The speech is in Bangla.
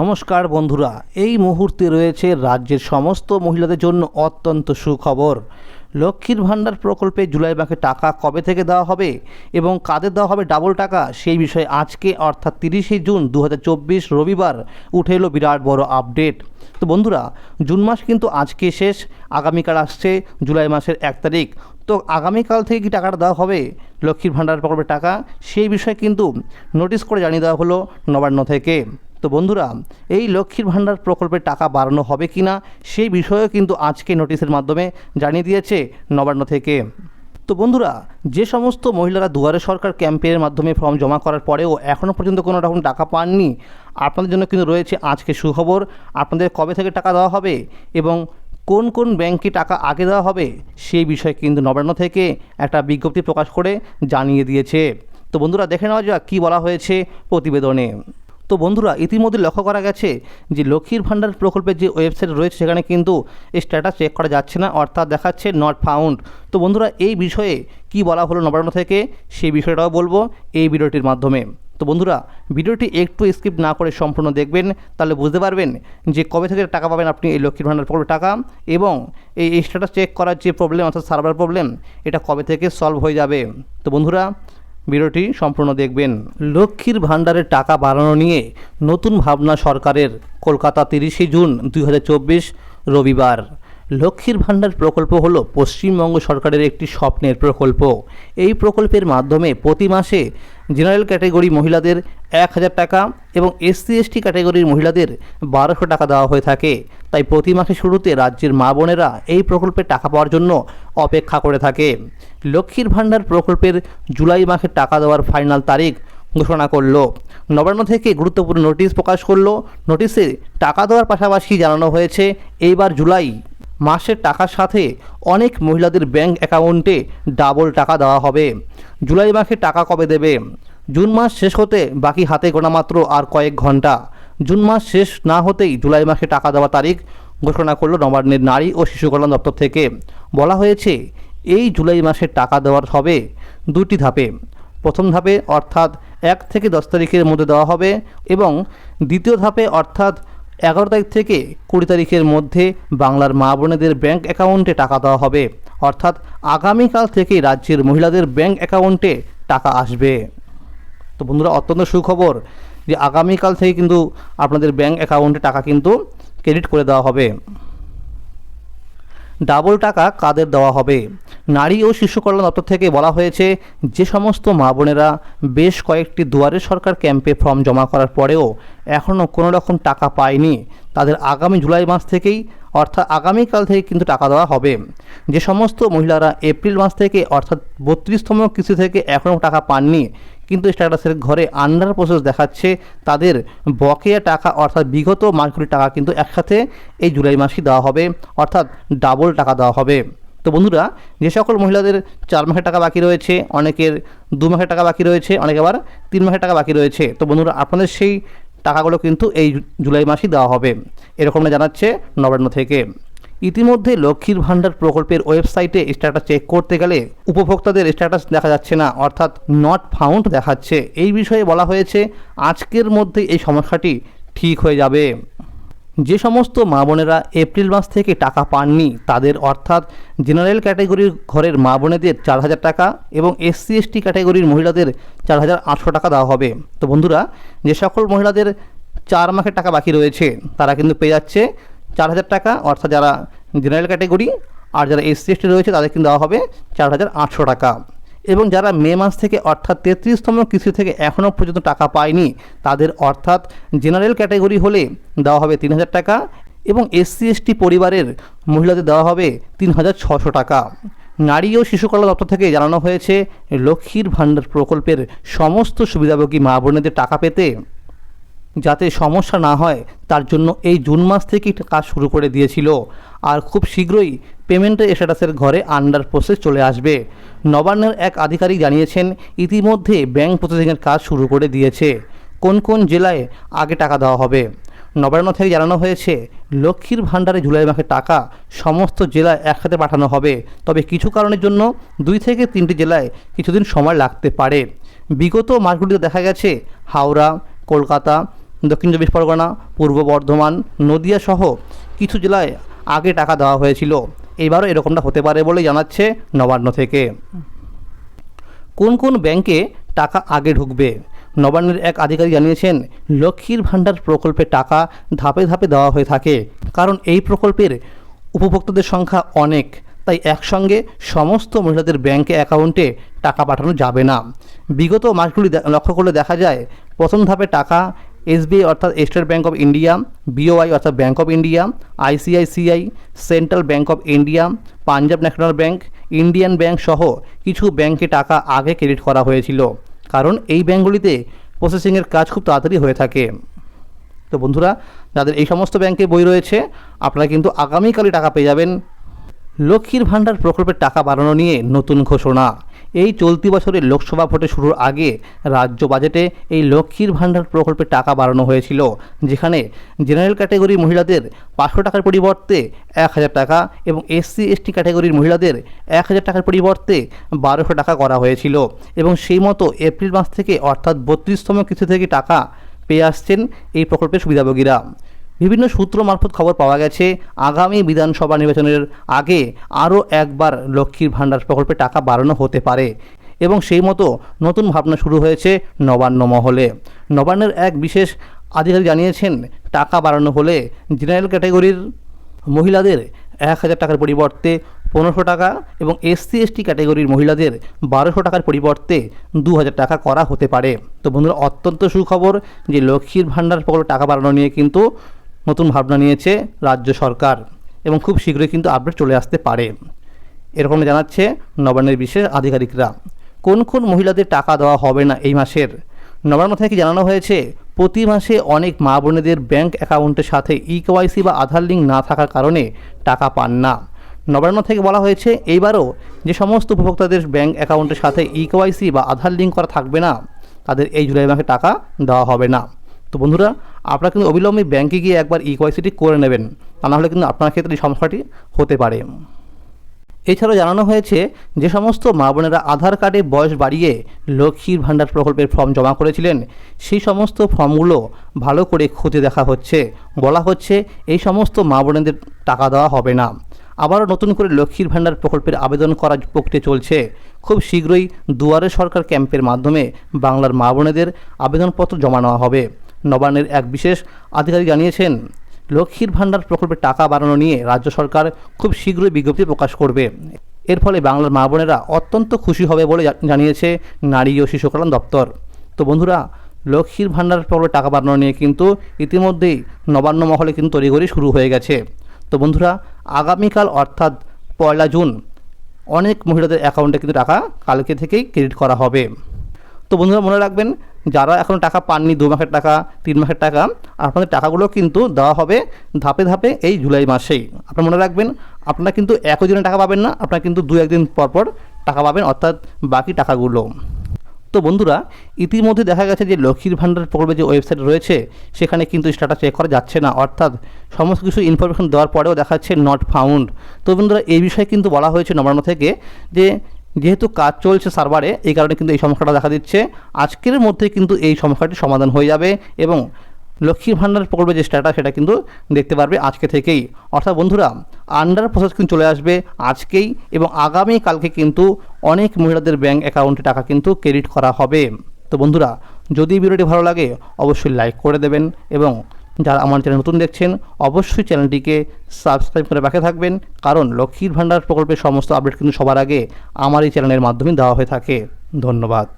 নমস্কার বন্ধুরা, এই মুহূর্তে রয়েছে রাজ্যের সমস্ত মহিলাদের জন্য অত্যন্ত সুখবর। লক্ষ্মীর ভাণ্ডার প্রকল্পে জুলাই মাসে টাকা কবে থেকে দেওয়া হবে এবং কাদের দেওয়া হবে ডাবল টাকা, সেই বিষয়ে আজকে অর্থাৎ 30শে জুন 2024 রবিবার উঠে এলো বিরাট বড় আপডেট। তো বন্ধুরা, জুন মাস কিন্তু আজকে শেষ, আগামীকাল আসছে জুলাই মাসের 1 তারিখ। তো আগামীকাল থেকে কি টাকাটা দেওয়া হবে লক্ষ্মীর ভাণ্ডার প্রকল্পের টাকা, সেই বিষয়ে কিন্তু নোটিশ করে জানিয়ে দেওয়া হলো নবান্ন থেকে। তো বন্ধুরা, এই লক্ষ্মীর ভাণ্ডার প্রকল্পের টাকা বাড়ানো হবে কি না সেই বিষয়েও কিন্তু আজকে নোটিশের মাধ্যমে জানিয়ে দিয়েছে নবান্ন থেকে। তো বন্ধুরা, যে সমস্ত মহিলারা দুয়ারে সরকার ক্যাম্পের মাধ্যমে ফর্ম জমা করার পরেও এখনও পর্যন্ত কোনো রকম টাকা পাননি, আপনাদের জন্য কিন্তু রয়েছে আজকে সুখবর। আপনাদের কবে থেকে টাকা দেওয়া হবে এবং কোন কোন ব্যাংকে টাকা আগে দেওয়া হবে সেই বিষয়ে কিন্তু নবান্ন থেকে একটা বিজ্ঞপ্তি প্রকাশ করে জানিয়ে দিয়েছে। তো বন্ধুরা, দেখে নেওয়া যাক কী বলা হয়েছে প্রতিবেদনে। তো বন্ধুরা, ইতিমধ্যে লক্ষ্য করা গেছে যে লক্ষ্মীর ভাণ্ডার প্রকল্পের যে ওয়েবসাইট রয়েছে সেখানে কিন্তু স্ট্যাটাস চেক করা যাচ্ছে না, অর্থাৎ দেখাচ্ছে নট ফাউন্ড। তো বন্ধুরা, এই বিষয়ে কি বলা হলো নবান্ন থেকে সেই বিষয়টাও বলবো এই ভিডিওটির মাধ্যমে। তো বন্ধুরা, ভিডিওটি একটু স্কিপ না করে সম্পূর্ণ দেখবেন, তাহলে বুঝতে পারবেন যে কবে থেকে টাকা পাবেন আপনি এই লক্ষ্মীর ভাণ্ডার প্রকল্পের টাকা, এবং এই স্ট্যাটাস চেক করার যে প্রবলেম অর্থাৎ সার্ভার প্রবলেম, এটা কবে থেকে সলভ হয়ে যাবে। তো বন্ধুরা, ভিডিওটি সম্পূর্ণ দেখবেন। লক্ষ্মীর ভাণ্ডারের টাকা বাড়ানো নিয়ে নতুন ভাবনা সরকারের, কলকাতা 30শে জুন 2024 রবিবার। লক্ষ্মীর ভাণ্ডার প্রকল্প হলো পশ্চিমবঙ্গ সরকারের একটি স্বপ্নের প্রকল্প। এই প্রকল্পের মাধ্যমে প্রতি মাসে জেনারেল ক্যাটেগরি মহিলাদের 1000 টাকা এবং SC/ST ক্যাটেগরির মহিলাদের 1200 টাকা দেওয়া হয়ে থাকে। তাই প্রতি মাসের শুরুতে রাজ্যের মা বোনেরা এই প্রকল্পের টাকা পাওয়ার জন্য অপেক্ষা করে থাকে। লক্ষ্মীর ভাণ্ডার প্রকল্পের জুলাই মাসে টাকা দেওয়ার ফাইনাল তারিখ ঘোষণা করলো নবান্ন থেকে। গুরুত্বপূর্ণ নোটিশ প্রকাশ করলো। নোটিশে টাকা দেওয়ার পাশাপাশি জানানো হয়েছে এইবার জুলাই মাসের টাকার সাথে অনেক মহিলাদের ব্যাংক অ্যাকাউন্টে ডাবল টাকা দেওয়া হবে। জুলাই মাসে টাকা কবে দেবে? জুন মাস শেষ হতে বাকি হাতে গোনা মাত্র আর কয়েক ঘন্টা। জুন মাস শেষ না হতেই জুলাই মাসে টাকা দেওয়ার তারিখ ঘোষণা করলো নবান্নের নারী ও শিশু কল্যাণ দপ্তর থেকে। বলা হয়েছে এই জুলাই মাসে টাকা দেওয়ার হবে 2টি ধাপে। প্রথম ধাপে অর্থাৎ 1 থেকে 10 তারিখের মধ্যে দেওয়া হবে এবং দ্বিতীয় ধাপে অর্থাৎ 11 তারিখ থেকে 20 তারিখের মধ্যে বাংলার মা বোনেদের ব্যাংক অ্যাকাউন্টে টাকা দেওয়া হবে। অর্থাৎ আগামীকাল থেকেই রাজ্যের মহিলাদের ব্যাংক অ্যাকাউন্টে টাকা আসবে। তো বন্ধুরা, অত্যন্ত সুখবর যে আগামীকাল থেকে কিন্তু আপনাদের ব্যাংক অ্যাকাউন্টে টাকা কিন্তু ক্রেডিট করে দেওয়া হবে। ডাবল টাকা কাদের দেওয়া হবে? নারী ও শিশু কল্যাণ দপ্তর থেকে বলা হয়েছে যে সমস্ত মা বোনেরা বেশ কয়েকটি দুয়ারে সরকার ক্যাম্পে ফর্ম জমা করার পরেও এখনও কোনো রকম টাকা পায়নি, তাদের আগামী জুলাই মাস থেকেই অর্থাৎ আগামীকাল থেকে কিন্তু টাকা দেওয়া হবে। যে সমস্ত মহিলারা এপ্রিল মাস থেকে অর্থাৎ 32তম কিস্তি থেকে এখনও টাকা পাননি কিন্তু স্ট্যাটাসের ঘরে আন্ডার প্রসেস দেখাচ্ছে, তাদের বকেয়া টাকা অর্থাৎ বিগত মাসগুলির টাকা কিন্তু একসাথে এই জুলাই মাসেই দেওয়া হবে, অর্থাৎ ডাবল টাকা দেওয়া হবে। তো বন্ধুরা, যে সকল মহিলাদের 4 মাসের টাকা বাকি রয়েছে, অনেকের 2 মাসের টাকা বাকি রয়েছে, অনেকে আবার 3 মাসের টাকা বাকি রয়েছে, তো বন্ধুরা আপনাদের সেই টাকাগুলো কিন্তু এই জুলাই মাসেই দেওয়া হবে, এরকমটা জানাচ্ছে নবান্ন থেকে। ইতিমধ্যে লক্ষ্মীর ভাণ্ডার প্রকল্পের ওয়েবসাইটে স্ট্যাটাস চেক করতে গেলে উপভোক্তাদের স্ট্যাটাস দেখা যাচ্ছে না, অর্থাৎ নট ফাউন্ড দেখাচ্ছে। এই বিষয়ে বলা হয়েছে আজকের মধ্যে এই সমস্যাটি ঠিক হয়ে যাবে। যে সমস্ত মা বোনেরা এপ্রিল মাস থেকে টাকা পাননি তাদের অর্থাৎ জেনারেল ক্যাটাগরির ঘরের মা বোনেদের 4000 টাকা এবং SC/ST ক্যাটাগরির মহিলাদের 4800 টাকা দেওয়া হবে। তো বন্ধুরা, যে সকল মহিলাদের 4 মাসের টাকা বাকি রয়েছে তারা কিন্তু পেয়ে যাচ্ছে 4000 টাকা, অর্থাৎ যারা জেনারেল ক্যাটাগরি, আর যারা SC/ST রয়েছে তাদের কিন্তু দেওয়া হবে 4800 টাকা। এবং যারা মে মাস থেকে অর্থাৎ 33তম কিস্তি থেকে এখনও পর্যন্ত টাকা পায়নি তাদের অর্থাৎ জেনারেল ক্যাটাগরি হলে দেওয়া হবে 3000 টাকা এবং SC/ST পরিবারের মহিলাদের দেওয়া হবে 3600 টাকা। নারী ও শিশু কল্যাণ দপ্তর থেকে জানানো হয়েছে লক্ষ্মীর ভাণ্ডার প্রকল্পের সমস্ত সুবিধাভোগী মা বোনেদের টাকা পেতে যাতে সমস্যা না হয় তার জন্য এই জুন মাস থেকেই কাজ শুরু করে দিয়েছিল, আর খুব শীঘ্রই পেমেন্টের স্ট্যাটাসের ঘরে আন্ডার প্রসেস চলে আসবে। নবান্নের এক আধিকারিক জানিয়েছেন ইতিমধ্যে ব্যাংক প্রসেসিংয়ের কাজ শুরু করে দিয়েছে। কোন কোন জেলায় আগে টাকা দেওয়া হবে? নবান্ন থেকে জানানো হয়েছে লক্ষ্মীর ভাণ্ডারে জুলাই মাসে টাকা সমস্ত জেলায় একসাথে পাঠানো হবে, তবে কিছু কারণের জন্য 2 থেকে 3টি জেলায় কিছুদিন সময় লাগতে পারে। বিগত মাসগুলিতে দেখা গেছে হাওড়া, কলকাতা, দক্ষিণ চব্বিশ পরগনা, পূর্ব বর্ধমান, নদিয়া সহ কিছু জেলায় আগে টাকা দেওয়া হয়েছিল। এবারও এরকমটা হতে পারে বলে জানাচ্ছে নবান্ন থেকে। কোন কোন ব্যাংকে টাকা আগে ঢুকবে? নবান্নের এক আধিকারিক জানিয়েছেন, লক্ষ্মীর ভাণ্ডার প্রকল্পে টাকা ধাপে ধাপে দেওয়া হয়ে থাকে, কারণ এই প্রকল্পের উপভোক্তাদের সংখ্যা অনেক, তাই একসঙ্গে সমস্ত মহিলাদের ব্যাংকে অ্যাকাউন্টে টাকা পাঠানো যাবে না। বিগত মাসগুলি লক্ষ্য করলে দেখা যায়, প্রথম ধাপে টাকা এসবিআই অর্থাৎ State Bank of India, BOI অর্থাৎ Bank of India, ICICI, Central Bank of India, Punjab National Bank, Indian Bank সহ কিছু ব্যাংকে টাকা আগে ক্রেডিট করা হয়েছিল, কারণ এই ব্যাঙ্কগুলিতে প্রসেসিংয়ের কাজ খুব তাড়াতাড়ি হয়ে থাকে। তো বন্ধুরা, যাদের এই সমস্ত ব্যাংকে বই রয়েছে, আপনারা কিন্তু আগামীকালই টাকা পেয়ে যাবেন। লক্ষ্মীর ভাণ্ডার প্রকল্পের টাকা বাড়ানো নিয়ে নতুন ঘোষণা। এই চলতি বছরের লোকসভা ভোটে শুরুর আগে রাজ্য বাজেটে এই লক্ষ্মীর ভাণ্ডার প্রকল্পের টাকা বাড়ানো হয়েছিল, যেখানে জেনারেল ক্যাটাগরির মহিলাদের 500 টাকার পরিবর্তে 1000 টাকা এবং SC/ST ক্যাটাগরির মহিলাদের 1000 টাকার পরিবর্তে 1200 টাকা করা হয়েছিল। এবং সেই মতো এপ্রিল মাস থেকে অর্থাৎ 32তম কিস্তি থেকে টাকা পেয়ে আসছেন এই প্রকল্পের সুবিধাভোগীরা। বিভিন্ন সূত্র মারফত খবর পাওয়া গেছে, আগামী বিধানসভা নির্বাচনের আগে আরও একবার লক্ষ্মীর ভাণ্ডার প্রকল্পে টাকা বাড়ানো হতে পারে, এবং সেই মতো নতুন ভাবনা শুরু হয়েছে নবান্ন মহলে। নবান্নের এক বিশেষ আধিকারিক জানিয়েছেন, টাকা বাড়ানো হলে জেনারেল ক্যাটাগরির মহিলাদের 1000 টাকার পরিবর্তে 1500 টাকা এবং SC/ST ক্যাটাগরির মহিলাদের 1200 টাকার পরিবর্তে 2000 টাকা করা হতে পারে। তো বন্ধুরা, অত্যন্ত সুখবর যে লক্ষ্মীর ভাণ্ডার প্রকল্পে টাকা বাড়ানো নিয়ে কিন্তু নতুন ভাবনা নিয়েছে রাজ্য সরকার, এবং খুব শীঘ্রই কিন্তু আপডেট চলে আসতে পারে, এরকম জানাচ্ছে নবান্নের বিশেষ আধিকারিকরা। কোন কোন মহিলাদের টাকা দেওয়া হবে না এই মাসের? নবান্ন থেকে জানানো হয়েছে, প্রতি মাসে অনেক মা বোনেদের ব্যাংক অ্যাকাউন্টের সাথে KYC বা আধার লিঙ্ক না থাকার কারণে টাকা পান না। নবান্ন থেকে বলা হয়েছে, এইবারও যে সমস্ত উপভোক্তাদের ব্যাংক অ্যাকাউন্টের সাথে KYC বা আধার লিঙ্ক করা থাকবে না, তাদের এই জুলাই মাসে টাকা দেওয়া হবে না। তো বন্ধুরা, আপনারা কিন্তু অবিলম্বে ব্যাংকে গিয়ে একবার KYCটি করে নেবেন, তা নাহলে কিন্তু আপনার ক্ষেত্রে এই সমস্যাটি হতে পারে। এছাড়াও জানানো হয়েছে, যে সমস্ত মা বোনেরা আধার কার্ডে বয়স বাড়িয়ে লক্ষ্মীর ভাণ্ডার প্রকল্পের ফর্ম জমা করেছিলেন, সেই সমস্ত ফর্মগুলো ভালো করে খুঁজে দেখা হচ্ছে। বলা হচ্ছে, এই সমস্ত মা বোনেদের টাকা দেওয়া হবে না। আবারও নতুন করে লক্ষ্মীর ভাণ্ডার প্রকল্পের আবেদন করার প্রক্রিয়া চলছে। খুব শীঘ্রই দুয়ারে সরকার ক্যাম্পের মাধ্যমে বাংলার মা বোনেদের আবেদনপত্র জমা নেওয়া হবে। নবান্নের এক বিশেষ আধিকারিক জানিয়েছেন, লক্ষ্মীর ভাণ্ডার প্রকল্পের টাকা বাড়ানো নিয়ে রাজ্য সরকার খুব শীঘ্রই বিজ্ঞপ্তি প্রকাশ করবে। এর ফলে বাংলার মা বোনেরা অত্যন্ত খুশি হবে বলে জানিয়েছে নারী ও শিশু কল্যাণ দপ্তর। তো বন্ধুরা, লক্ষ্মীর ভাণ্ডার প্রকল্পের টাকা বাড়ানো নিয়ে কিন্তু ইতিমধ্যেই নবান্ন মহলে কিন্তু তড়িঘড়ি শুরু হয়ে গেছে। তো বন্ধুরা, আগামীকাল অর্থাৎ 1 জুন অনেক মহিলাদের অ্যাকাউন্টে কিন্তু টাকা কালকে থেকেই ক্রেডিট করা হবে। তো বন্ধুরা, মনে রাখবেন, যারা এখনও টাকা পাননি, 2 মাসের টাকা, 3 মাসের টাকা, আপনাদের টাকাগুলো কিন্তু দেওয়া হবে ধাপে ধাপে এই জুলাই মাসেই। আপনারা মনে রাখবেন, আপনারা কিন্তু একই দিনে টাকা পাবেন না, আপনারা কিন্তু 2-1 দিন পর পর টাকা পাবেন, অর্থাৎ বাকি টাকাগুলো। তো বন্ধুরা, ইতিমধ্যে দেখা গেছে যে লক্ষ্মীর ভাণ্ডার প্রকল্পের যে ওয়েবসাইট রয়েছে, সেখানে কিন্তু স্ট্যাটাস চেক করা যাচ্ছে না, অর্থাৎ সমস্ত কিছু ইনফরমেশন দেওয়ার পরেও দেখাচ্ছে নট ফাউন্ড। তো বন্ধুরা, এই বিষয়ে কিন্তু বলা হয়েছে নবান্ন থেকে যে যেহেতু কাজ চলছে সার্ভারে, এই কারণে কিন্তু এই সমস্যাটা দেখা দিচ্ছে। আজকের মধ্যে কিন্তু এই সমস্যাটি সমাধান হয়ে যাবে, এবং লক্ষ্মীর ভাণ্ডার প্রকল্পের যে স্ট্যাটাস সেটা কিন্তু দেখতে পারবে আজকে থেকেই। অর্থাৎ বন্ধুরা, আন্ডার প্রসেস কিন্তু চলে আসবে আজকেই, এবং আগামী কালকে কিন্তু অনেক মহিলাদের ব্যাংক অ্যাকাউন্টে টাকা কিন্তু ক্রেডিট করা হবে। তো বন্ধুরা, যদি ভিডিওটি ভালো লাগে অবশ্যই লাইক করে দেবেন, এবং যারা আমার চ্যানেল নতুন দেখছেন অবশ্যই চ্যানেলটিকে সাবস্ক্রাইব করে রাখে থাকবেন, কারণ লক্ষ্মীর ভাণ্ডার প্রকল্পের সমস্ত আপডেট কিন্তু সবার আগে আমার এই চ্যানেলের মাধ্যমে দেওয়া হয়ে থাকে। ধন্যবাদ।